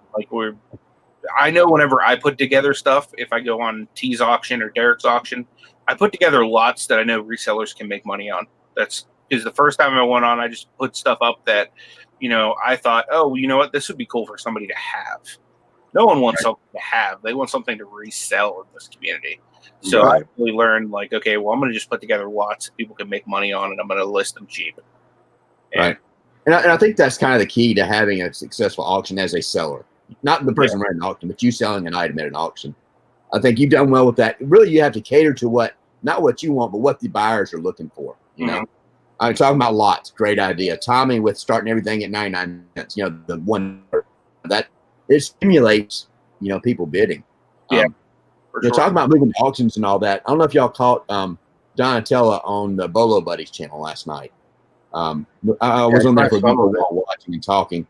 I know whenever I put together stuff, if I go on T's auction or Derek's auction, I put together lots that I know resellers can make money on. That's because the first time I went on, I just put stuff up that, I thought, oh, you know what, this would be cool for somebody to have. No one wants something to have. They want something to resell in this community. So I really learned, okay, well, I'm going to just put together lots that people can make money on, and I'm going to list them cheap. Right. And I think that's kind of the key to having a successful auction as a seller. Not the person running an auction, but you selling an item at an auction. I think you've done well with that. Really, you have to cater to not what you want, but what the buyers are looking for. I'm talking about lots. Great idea. Tommy with starting everything at 99 cents. The one that it stimulates, people bidding. Talking about moving to auctions and all that. I don't know if y'all caught Donatella on the Bolo Buddies channel last night. I was on there for a while watching and talking.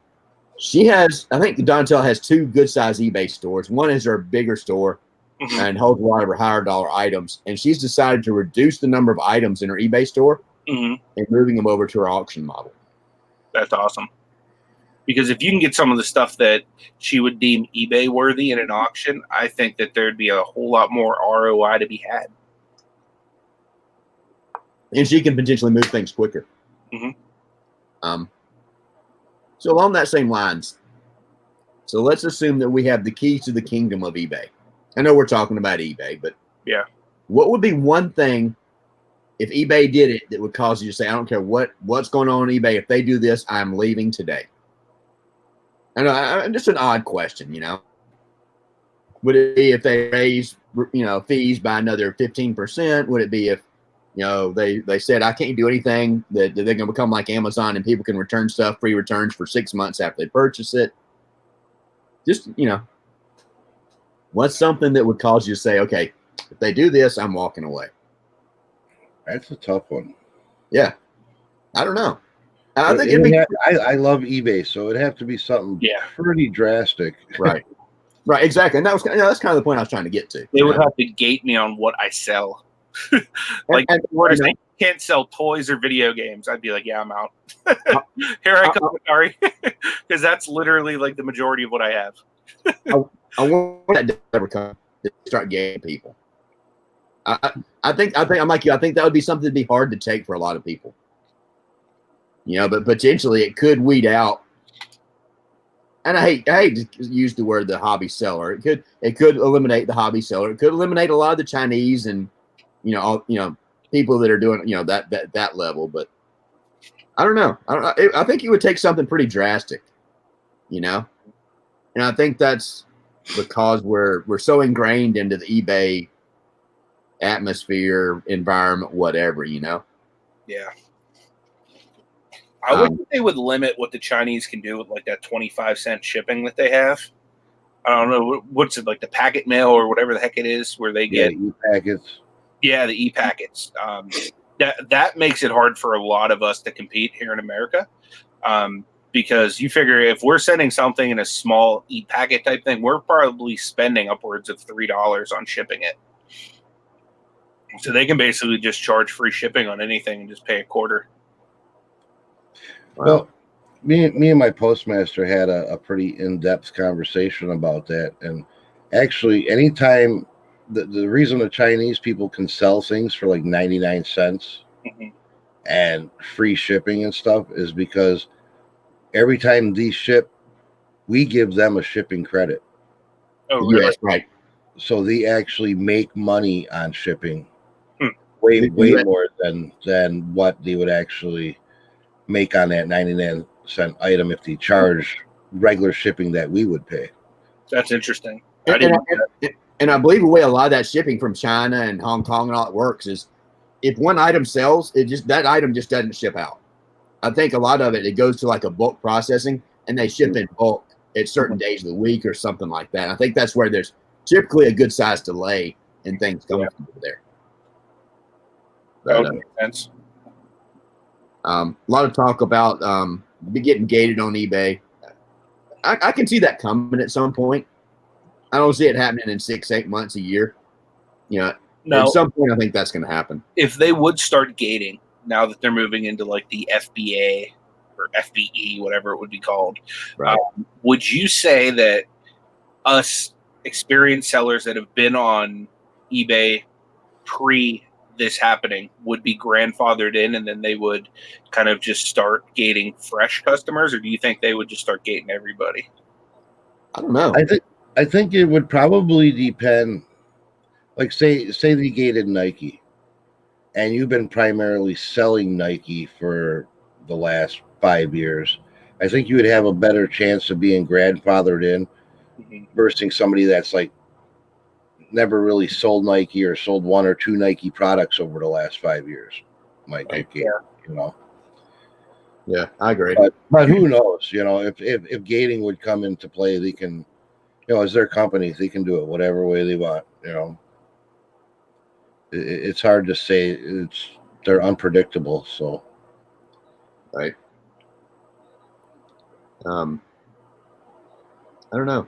I think Donatella has 2 good size eBay stores. One is her bigger store and holds a lot of her higher dollar items. And she's decided to reduce the number of items in her eBay store and moving them over to her auction model. That's awesome. Because if you can get some of the stuff that she would deem eBay worthy in an auction, I think that there'd be a whole lot more ROI to be had. And she can potentially move things quicker. So along that same lines, so let's assume that we have the keys to the kingdom of eBay. I know we're talking about eBay, but what would be one thing if eBay did it that would cause you to say, I don't care what's going on eBay. If they do this, I'm leaving today. And just an odd question, Would it be if they raise, fees by another 15%? Would it be if, they said, I can't do anything, that they're going to become like Amazon and people can return stuff, free returns for 6 months after they purchase it? Just, what's something that would cause you to say, okay, if they do this, I'm walking away? That's a tough one. Yeah. I don't know. I think I love eBay, so it'd have to be something pretty drastic. Right. Right, exactly. And that's kind of the point I was trying to get to. They would have to gate me on what I sell. You can't sell toys or video games. I'd be like, yeah, I'm out. Here I come, sorry. Because that's literally the majority of what I have. I want that to ever come to start gating people. I think I'm like you. I think that would be something that'd be hard to take for a lot of people. But potentially it could weed out. And I hate to use the word the hobby seller. It could eliminate the hobby seller. It could eliminate a lot of the Chinese and people that are doing that level. But I don't know. I think it would take something pretty drastic, And I think that's because we're so ingrained into the eBay atmosphere, environment, whatever, Yeah. I wish they would limit what the Chinese can do with that 25-cent shipping that they have. I don't know what's it, like the packet mail or whatever the heck it is, where they get e-packets. Yeah, the e-packets. That makes it hard for a lot of us to compete here in America, because you figure if we're sending something in a small e-packet type thing, we're probably spending upwards of $3 on shipping it. So they can basically just charge free shipping on anything and just pay a quarter. Well, me and my postmaster had a pretty in-depth conversation about that. And actually, anytime the reason the Chinese people can sell things for like 99 cents and free shipping and stuff is because every time these ship, we give them a shipping credit. Oh, really? Yes, right. So they actually make money on shipping way more than what they would actually make on that 99-cent item if they charge regular shipping that we would pay. That's interesting. And I believe the way a lot of that shipping from China and Hong Kong and all it works is if one item sells, that item just doesn't ship out. I think a lot of it goes to like a bulk processing and they ship in bulk at certain days of the week or something like that. I think that's where there's typically a good size delay in things coming from over there. That makes sense. A lot of talk about getting gated on eBay. I can see that coming at some point. I don't see it happening in 6-8 months, a year. At some point, I think that's going to happen. If they would start gating now that they're moving into like the FBA or FBE, whatever it would be called, right. Would you say that us experienced sellers that have been on eBay pre this happening would be grandfathered in, and then they would kind of just start gating fresh customers, or do you think they would just start gating everybody? I don't know. I think it would probably depend. Like say they gated Nike, and you've been primarily selling Nike for the last 5 years. I think you would have a better chance of being grandfathered in versus somebody that's like never really sold Nike or sold 1 or 2 Nike products over the last 5 years. Might get gated, Yeah, I agree. But who knows? If gating would come into play, they can, as their company, they can do it whatever way they want. It's hard to say. They're unpredictable. So, right. I don't know.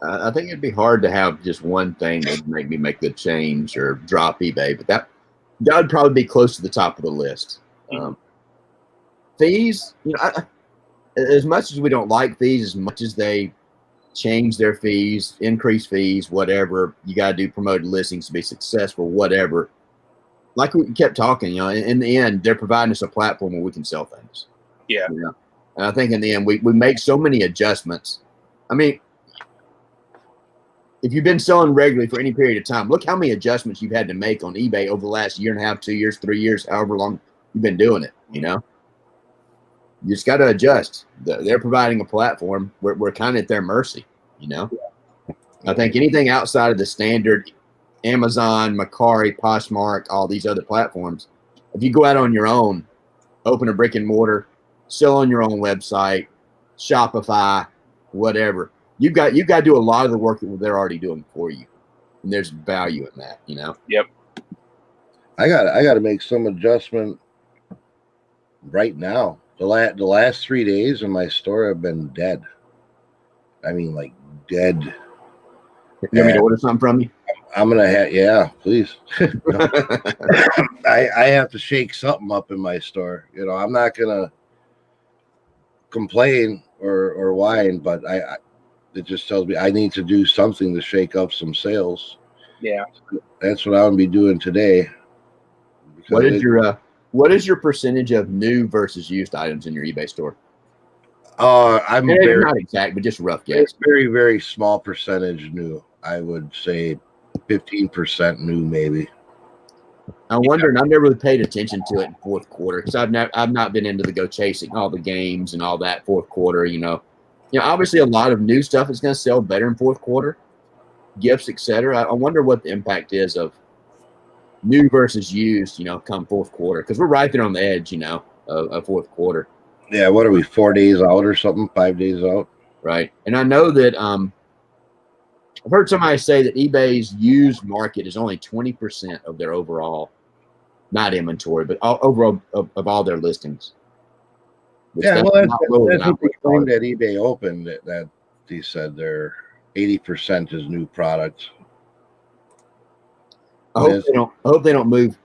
I think it'd be hard to have just one thing that would make me make the change or drop eBay, but that would probably be close to the top of the list. Fees, as much as we don't like fees, as much as they change their fees, increase fees, whatever, you got to do promoted listings to be successful, whatever. Like we kept talking, in the end, they're providing us a platform where we can sell things. Yeah. And I think in the end, we make so many adjustments. I mean, if you've been selling regularly for any period of time, look how many adjustments you've had to make on eBay over the last 1.5 years, 2 years, 3 years, however long you've been doing it, You just got to adjust. They're providing a platform. We're kind of at their mercy, I think anything outside of the standard Amazon, Mercari, Poshmark, all these other platforms, if you go out on your own, open a brick and mortar, sell on your own website, Shopify, whatever, you got to do a lot of the work that they're already doing for you, and there's value in that, Yep. I got to make some adjustment right now. The last 3 days in my store have been dead. I mean, like dead. You want me to order something from you? I'm gonna have, please. I have to shake something up in my store. I'm not gonna complain or whine, but it just tells me I need to do something to shake up some sales. Yeah, that's what I'm gonna be doing today. What is your percentage of new versus used items in your eBay store? I'm very, not exact, but just a rough guess. Very, very small percentage new. I would say 15% new, maybe. I wonder, and I've never really paid attention to it in fourth quarter because I've not been into the go chasing all the games and all that fourth quarter. Obviously a lot of new stuff is going to sell better in fourth quarter, gifts, etc. I wonder what the impact is of new versus used, come fourth quarter, because we're right there on the edge, of fourth quarter. Yeah, what are we, 4 days out or something? 5 days out? Right. And I know that I've heard somebody say that eBay's used market is only 20% of their overall, not inventory, but overall of all their listings. Yeah, well, that's what they claimed at eBay Open, that they said their 80% is new products. I hope they don't move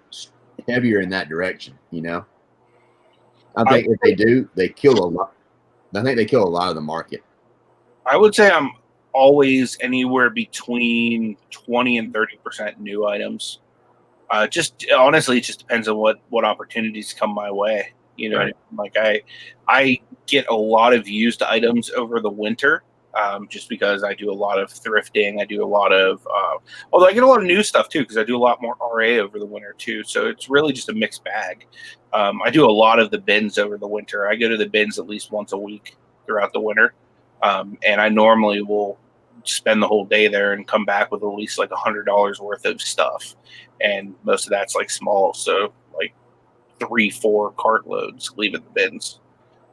heavier in that direction. You know, I think if they do, they kill a lot. I think they kill a lot of the market. I would say I'm always anywhere between 20 and 30% new items. Just honestly, it just depends on what opportunities come my way. You know, right. Like I get a lot of used items over the winter, just because I do a lot of thrifting. I do a lot of, although I get a lot of new stuff too, because I do a lot more RA over the winter too. So it's really just a mixed bag. I do a lot of the bins over the winter. I go to the bins at least once a week throughout the winter, and I normally will spend the whole day there and come back with at least like $100 worth of stuff, and most of that's like small, so like 3-4 cartloads leave at the bins,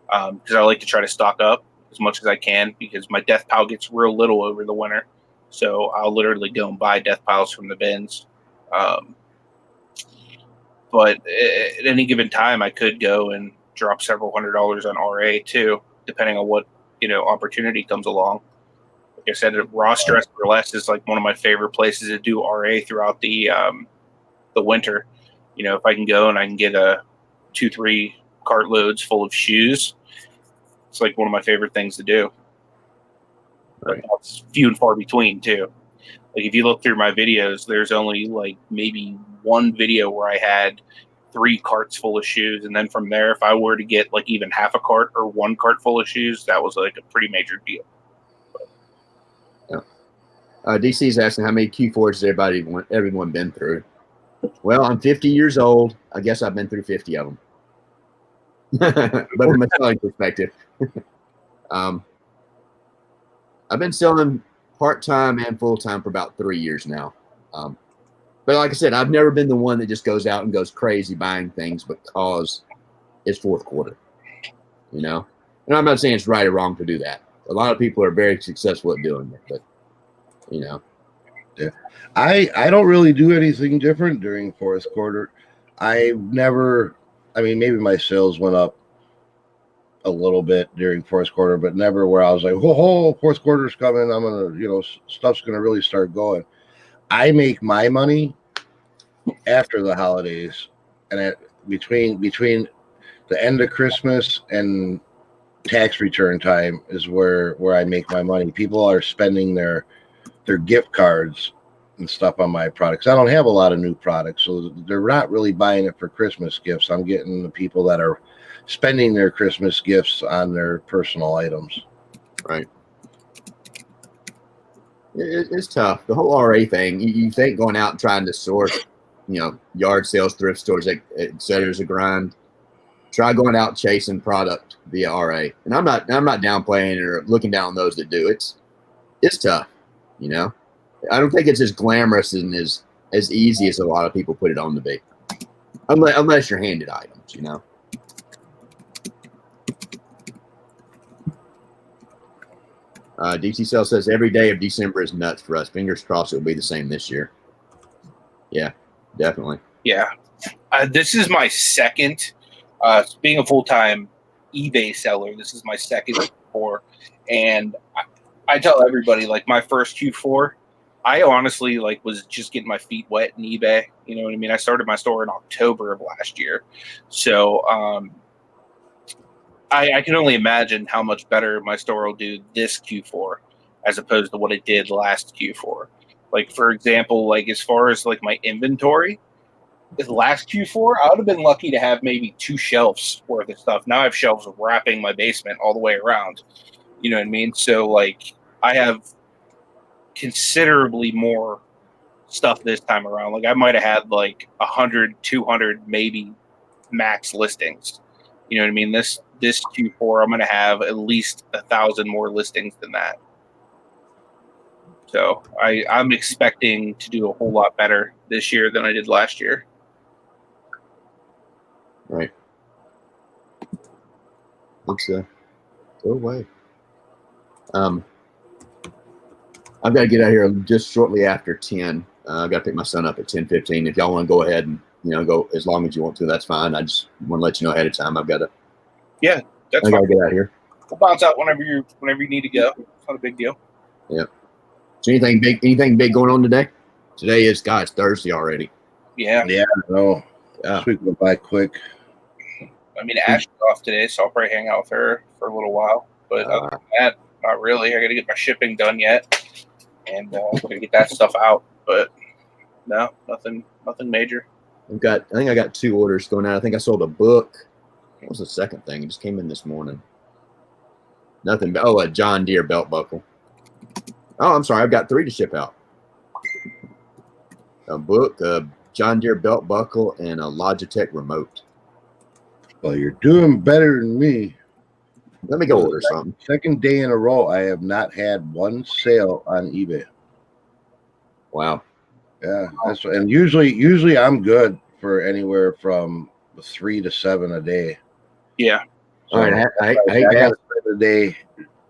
because I like to try to stock up as much as I can, because my death pile gets real little over the winter, so I'll literally go and buy death piles from the bins. But at any given time, I could go and drop several $100s on RA too, depending on what opportunity comes along. Like I said, Ross Dress for Less is like one of my favorite places to do RA throughout the winter. You know, if I can go and I can get 2-3 cartloads full of shoes, it's like one of my favorite things to do. Right. But that's few and far between too. Like if you look through my videos, there's only like maybe one video where I had 3 carts full of shoes, and then from there, if I were to get like even half a cart or 1 cart full of shoes, that was like a pretty major deal. DC is asking how many Q4s has everyone been through. Well, I'm 50 years old. I guess I've been through 50 of them. But from a selling perspective, I've been selling part-time and full-time for about 3 years now. But like I said, I've never been the one that just goes out and goes crazy buying things because it's fourth quarter, you know? And I'm not saying it's right or wrong to do that. A lot of people are very successful at doing it, but you know. Yeah. I don't really do anything different during fourth quarter. Maybe my sales went up a little bit during fourth quarter, but never where I was like, whoa, fourth quarter's coming. I'm going to, stuff's going to really start going. I make my money after the holidays, and between the end of Christmas and tax return time is where I make my money. People are spending their gift cards and stuff on my products. I don't have a lot of new products, so they're not really buying it for Christmas gifts. I'm getting the people that are spending their Christmas gifts on their personal items. Right. It's tough. The whole RA thing, you think going out and trying to source, yard sales, thrift stores, et cetera, is a grind. Try going out chasing product via RA. And I'm not downplaying it or looking down on those that do. It's tough. I don't think it's as glamorous and as easy as a lot of people put it on to be, unless you're handed items, DC Cell says every day of December is nuts for us. Fingers crossed it'll be the same this year. Yeah, definitely. Yeah. This is my second, being a full-time eBay seller, this is my second Q4. And I tell everybody, like, my first Q4, I honestly was just getting my feet wet in eBay. You know what I mean? I started my store in October of last year. So I can only imagine how much better my store will do this Q4 as opposed to what it did last Q4. Like, for example, as far as my inventory, this last Q4, I would have been lucky to have maybe 2 shelves worth of stuff. Now I have shelves wrapping my basement all the way around. You know what I mean? So I have considerably more stuff this time around. I might have had 100, 200, maybe max listings. You know what I mean? This Q4, I'm going to have at least 1,000 more listings than that. So I'm expecting to do a whole lot better this year than I did last year. Right. Let's go away. I've got to get out here just shortly after 10. I've got to pick my son up at 10:15. If y'all want to go ahead and go as long as you want to, that's fine. I just want to let you know ahead of time. I've got to. Yeah, that's fine. I got to get out here. We'll bounce out whenever you need to go. It's not a big deal. Yeah. So anything big going on today? Today is Thursday already. Yeah. Yeah, I know. Yeah. This week went by quick. I mean, Ash is off today, so I'll probably hang out with her for a little while. But other than that, not really. I got to get my shipping done yet, and I'm gonna get that stuff out. But no, nothing major. I think I got 2 orders going out. I think I sold a book. What was the second thing? It just came in this morning. Nothing. Oh, a John Deere belt buckle. Oh, I'm sorry. I've got 3 to ship out. A book, a John Deere belt buckle, and a Logitech remote. Well, you're doing better than me. Let me go order something. Second day in a row, I have not had one sale on eBay. Wow. Yeah, and usually I'm good for anywhere from 3 to 7 a day. Yeah. So all right. I got to spend a day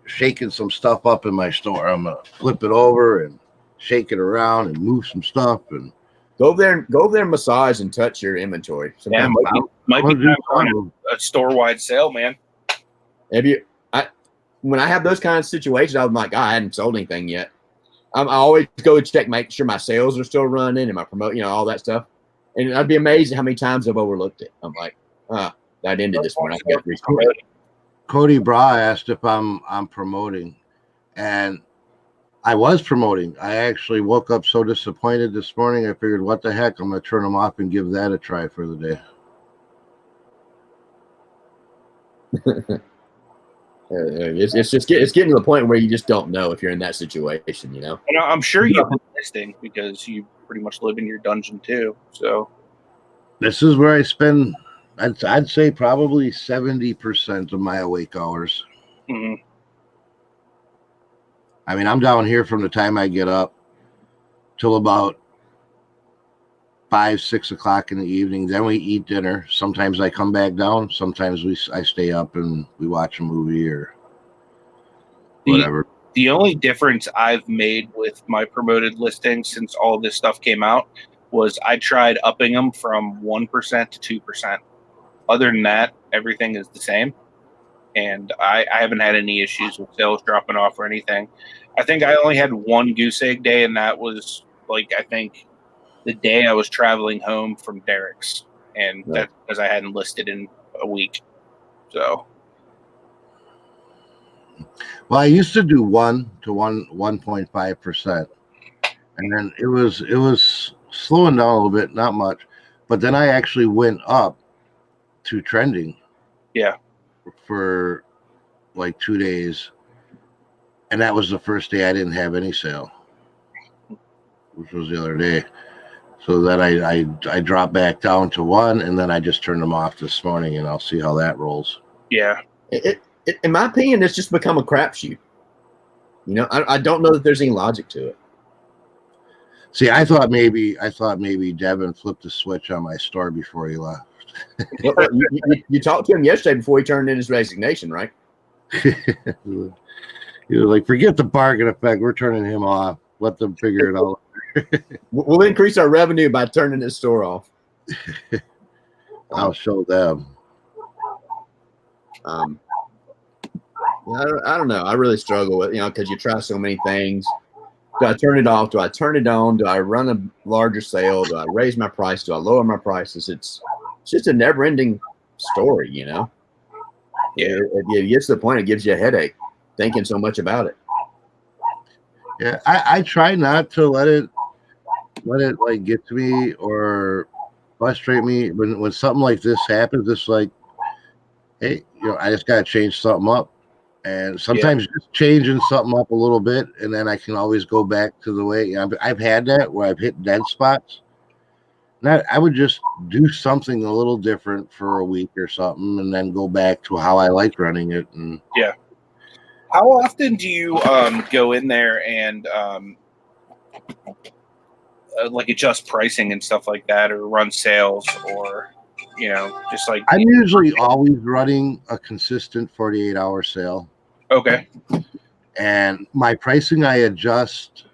shaking some stuff up in my store. I'm gonna flip it over and shake it around and move some stuff and go over there and massage and touch your inventory. Sometimes might be time a store-wide sale, man. When I have those kind of situations, I'm like, I hadn't sold anything yet. I always go check, make sure my sales are still running and my all that stuff. And I'd be amazed at how many times I've overlooked it. I'm like, that ended this morning. I got Cody Bra asked if I'm promoting, and I was promoting. I actually woke up so disappointed this morning. I figured, what the heck? I'm going to turn them off and give that a try for the day. It's getting to the point where you just don't know if you're in that situation, And I'm sure you've been listing because you pretty much live in your dungeon too. So this is where I spend, I'd say probably 70% of my awake hours. Mm-hmm. I mean, I'm down here from the time I get up till about 5, 6 o'clock in the evening. Then we eat dinner. Sometimes I come back down. Sometimes I stay up and we watch a movie or whatever. The only difference I've made with my promoted listings since all of this stuff came out was I tried upping them from 1% to 2%. Other than that, everything is the same. And I haven't had any issues with sales dropping off or anything. I think I only had one goose egg day, and that was I think the day I was traveling home from Derek's, and that's because I hadn't listed in a week. So, well, I used to do 1.5%, and then it was slowing down a little bit, not much, but then I actually went up to trending. Yeah. For 2 days, and that was the first day I didn't have any sale, which was the other day. So then I dropped back down to 1, and then I just turned them off this morning, and I'll see how that rolls. Yeah. In my opinion, it's just become a crapshoot. I don't know that there's any logic to it. See, I thought maybe Devin flipped the switch on my store before he left. You talked to him yesterday before he turned in his resignation, right? He was like, forget the bargain effect. We're turning him off. Let them figure it out. We'll increase our revenue by turning his store off. I'll show them. I don't know. I really struggle with, because you try so many things. Do I turn it off? Do I turn it on? Do I run a larger sale? Do I raise my price? Do I lower my prices? It's just a never-ending story, Yeah. It gets to the point it gives you a headache thinking so much about it. Yeah, I try not to let it get to me or frustrate me. When something like this happens, it's like, hey, I just got to change something up. And sometimes just changing something up a little bit, and then I can always go back to the way. I've had that where I've hit dead spots. I would just do something a little different for a week or something, and then go back to how I like running it. And yeah. How often do you go in there and adjust pricing and stuff like that, or run sales, or just like? I'm usually always running a consistent 48-hour sale. Okay. And my pricing I adjust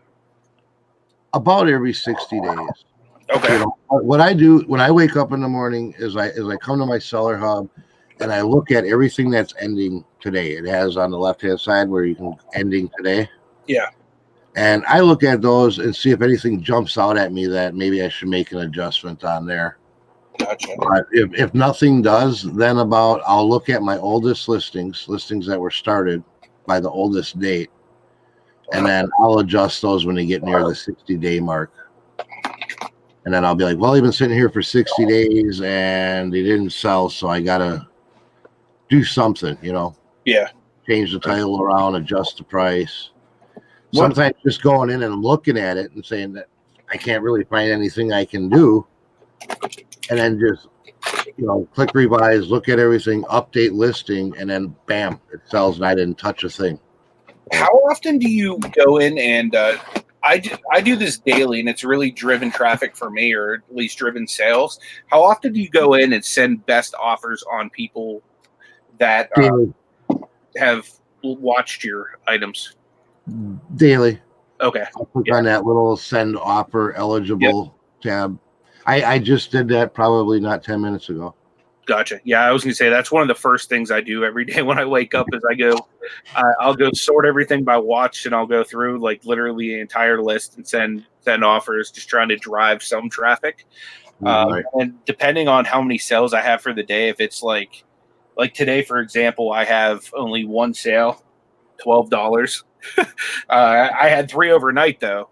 about every 60 days. Okay. You know, what I do when I wake up in the morning is I come to my seller hub and I look at everything that's ending today. It has on the left-hand side where you can ending today. Yeah. And I look at those and see if anything jumps out at me that maybe I should make an adjustment on there. Gotcha. But if nothing does, then I'll look at my oldest listings that were started by the oldest date, and then I'll adjust those when they get near the 60-day mark. And then I'll be like, well, they've been sitting here for 60 days and they didn't sell, so I gotta do something, you know. Yeah. Change the title around, adjust the price. Sometimes just going in and looking at it and saying that I can't really find anything I can do, and then just, you know, click revise, look at everything, update listing, and then bam, it sells and I didn't touch a thing. How often do you go in and I do this daily, and it's really driven traffic for me, or at least driven sales. How often do you go in and send best offers on people that have watched your items? Daily. Okay. I'll click on that little send offer eligible tab. I just did that probably not 10 minutes ago. Gotcha. Yeah, I was gonna say that's one of the first things I do every day when I wake up is I'll go sort everything by watch, and I'll go through like literally the entire list and send offers, just trying to drive some traffic. Right. And depending on how many sales I have for the day, if it's like today, for example, I have only one sale, $12. I had 3 overnight though.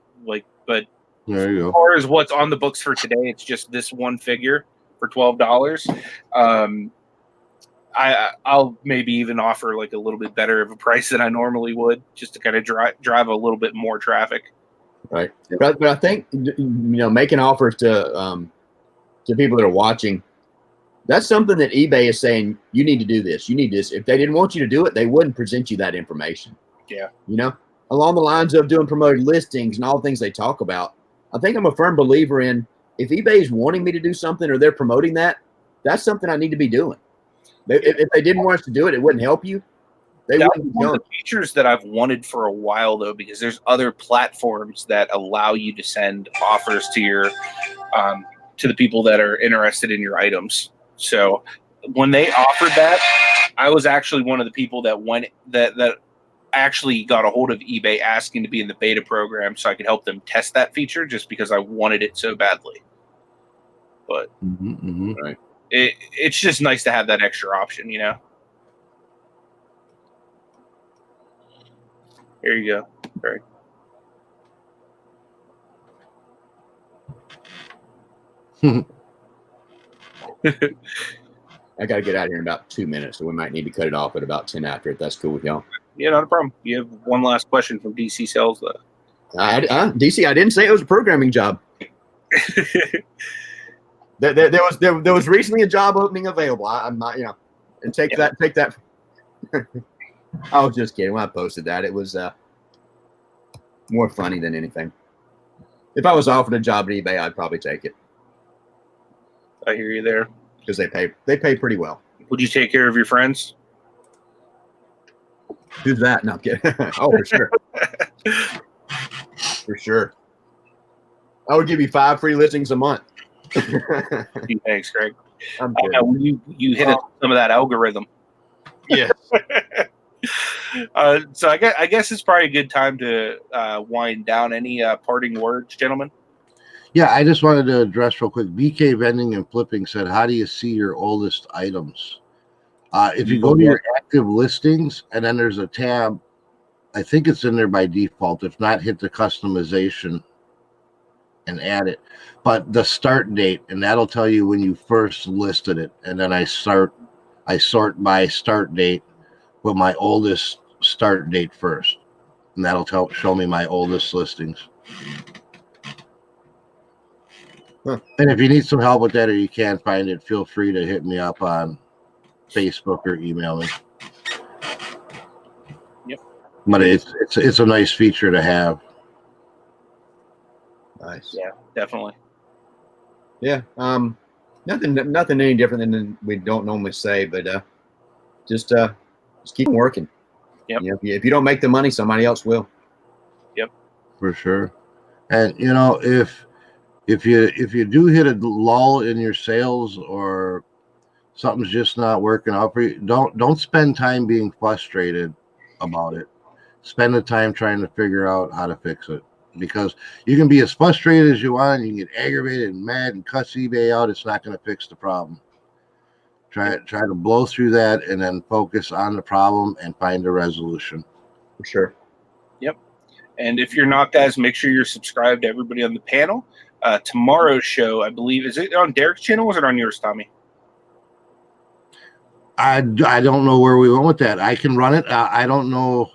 But there you go. As far as what's on the books for today, it's just this one figure for $12. I'll maybe even offer like a little bit better of a price than I normally would, just to kind of drive a little bit more traffic. Right. But I think, you know, making offers to people that are watching, that's something that eBay is saying, you need to do this. You need this. If they didn't want you to do it, they wouldn't present you that information. Yeah. You know, along the lines of doing promoted listings and all the things they talk about. I think I'm a firm believer in, if eBay is wanting me to do something or they're promoting that, that's something I need to be doing. If they didn't want us to do it, it wouldn't help you. They That's wouldn't be one doing of the features that I've wanted for a while, though, because there's other platforms that allow you to send offers to your to the people that are interested in your items. So when they offered that, I was actually one of the people that actually got a hold of eBay asking to be in the beta program so I could help them test that feature, just because I wanted it so badly. But right. It's just nice to have that extra option, you know. Here you go. Great. I got to get out of here in about 2 minutes, so we might need to cut it off at about 10 after, if that's cool with y'all. Yeah, not a problem. You have one last question from DC Sales, though. DC, I didn't say it was a programming job. There was recently a job opening available. I'm not, you know, and take that. I was just kidding when I posted that. It was more funny than anything. If I was offered a job at eBay, I'd probably take it. I hear you there. Because they pay pretty well. Would you take care of your friends? Who's that? No, I'm kidding. Oh, for sure. For sure. I would give you 5 free listings a month. Thanks, Greg. You hit some of that algorithm. Yeah. So I guess it's probably a good time to wind down. Any parting words, gentlemen? Yeah, I just wanted to address real quick. BK Vending and Flipping said, how do you see your oldest items? If you go to your active listings, and then there's a tab, I think it's in there by default. If not, hit the customization and add it. But the start date, and that'll tell you when you first listed it. And then I sort by start date with my oldest start date first. And that'll show me my oldest listings. Huh. And if you need some help with that, or you can't find it, feel free to hit me up on Facebook or email me. Yep. But it's a nice feature to have. Nice. Yeah, definitely. Yeah. Nothing any different than we don't normally say, but just keep working. Yep. You know, if you don't make the money, somebody else will. Yep. For sure. And you know, if you do hit a lull in your sales or something's just not working out for you, don't spend time being frustrated about it. Spend the time trying to figure out how to fix it. Because you can be as frustrated as you want, you can get aggravated and mad and cuss eBay out. It's not going to fix the problem. Try to blow through that and then focus on the problem and find a resolution. For sure. Yep. And if you're not, guys, make sure you're subscribed to everybody on the panel. Tomorrow's show, I believe, is it on Derek's channel or was it on yours, Tommy? I don't know where we went with that. I can run it. I don't know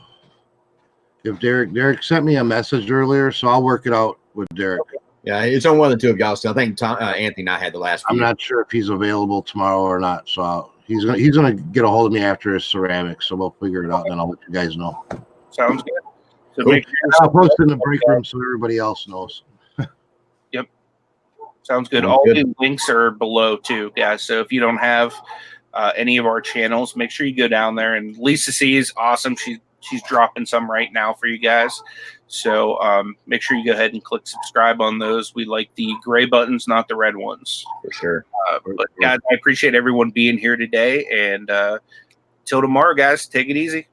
if Derek sent me a message earlier, so I'll work it out with Derek. Okay. Yeah, it's on one of the two of y'all. So I think Anthony and I had the last few. I'm not sure if he's available tomorrow or not. So he's gonna get a hold of me after his ceramics. So we'll figure it out, and then I'll let you guys know. Sounds good. So Cool. make sure I'll post in the break room so everybody else knows. Yep. Sounds good. Sounds All good. the links are below too, guys. So if you don't have any of our channels, make sure you go down there. And Lisa C is awesome. She's dropping some right now for you guys. So make sure you go ahead and click subscribe on those. We like the gray buttons, not the red ones. For sure. But guys, I appreciate everyone being here today. And till tomorrow, guys, take it easy.